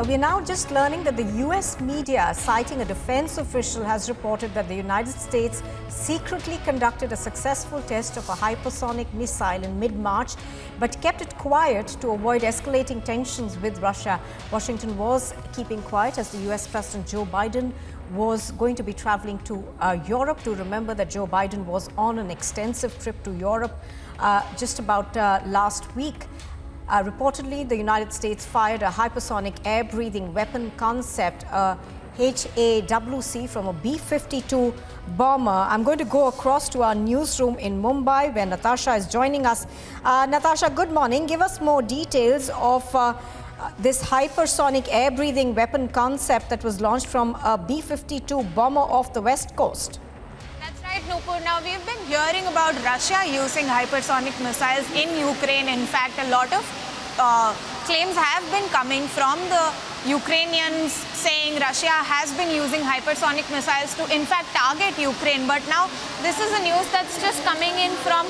We're now just learning that the US media, citing a defense official, has reported that the United States secretly conducted a successful test of a hypersonic missile in mid-March, but kept it quiet to avoid escalating tensions with Russia. Washington was keeping quiet as the US President Joe Biden was going to be traveling to Europe. To remember that Joe Biden was on an extensive trip to Europe just about last week. Reportedly, the United States fired a hypersonic air-breathing weapon concept, HAWC, from a B-52 bomber. I'm going to go across to our newsroom in Mumbai, where Natasha is joining us. Natasha, good morning. Give us more details of this hypersonic air-breathing weapon concept that was launched from a B-52 bomber off the west coast. Nupur, now we've been hearing about Russia using hypersonic missiles in Ukraine. In fact, a lot of claims have been coming from the Ukrainians saying Russia has been using hypersonic missiles to in fact target Ukraine. But now this is a news that's just coming in from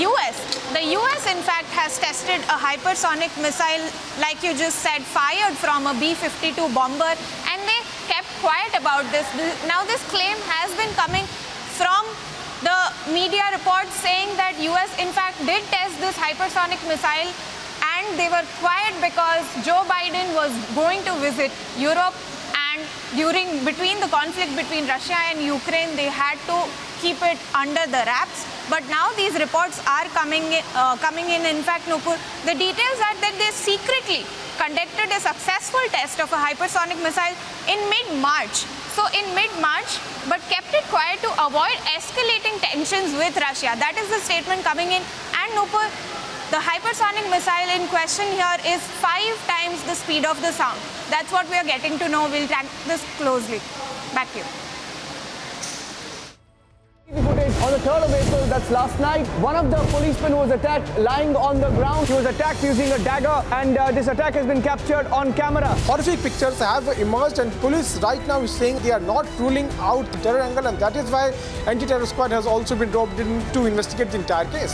US. The US in fact has tested a hypersonic missile, like you just said, fired from a B-52 bomber, and they kept quiet about this. Now this claim has been coming from the media reports saying that US in fact did test this hypersonic missile, and they were quiet because Joe Biden was going to visit Europe, and between the conflict between Russia and Ukraine, they had to keep it under the wraps. But now these reports are coming in. In fact, Nupur, the details are that they secretly conducted a successful test of a hypersonic missile in mid-March. So in mid-March, but kept it quiet to avoid escalating tensions with Russia. That is the statement coming in. And Nupur, the hypersonic missile in question here is 5 times the speed of the sound. That's what we are getting to know. We'll track this closely. Back to you. Footage on the 3rd of April, that's last night. One of the policemen was attacked lying on the ground. He was attacked using a dagger, and this attack has been captured on camera. Horrific pictures have emerged, and police right now is saying they are not ruling out the terror angle, and that is why anti-terror squad has also been dropped in to investigate the entire case.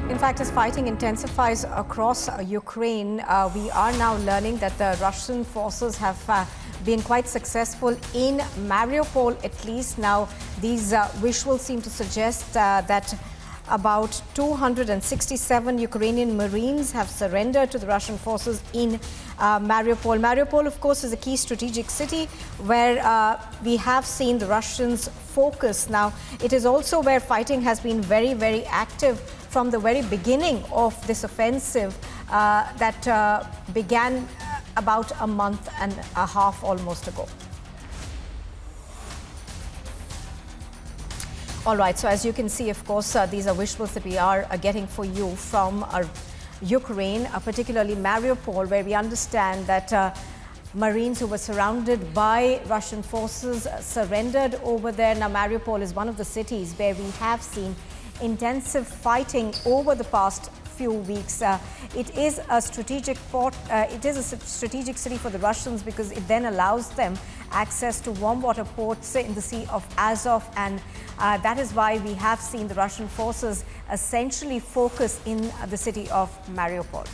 In fact, as fighting intensifies across Ukraine, we are now learning that the Russian forces have been quite successful in Mariupol, at least. Now, these visuals seem to suggest that about 267 Ukrainian Marines have surrendered to the Russian forces in Mariupol. Mariupol, of course, is a key strategic city where we have seen the Russians focus. Now, it is also where fighting has been very, very active from the very beginning of this offensive that began about a month and a half almost ago. All right, so as you can see, of course, these are visuals that we are getting for you from Ukraine, particularly Mariupol, where we understand that Marines who were surrounded by Russian forces surrendered over there. Now, Mariupol is one of the cities where we have seen intensive fighting over the past few weeks. It is a strategic port. It is a strategic city for the Russians because it then allows them access to warm water ports in the Sea of Azov, and that is why we have seen the Russian forces essentially focus in the city of Mariupol.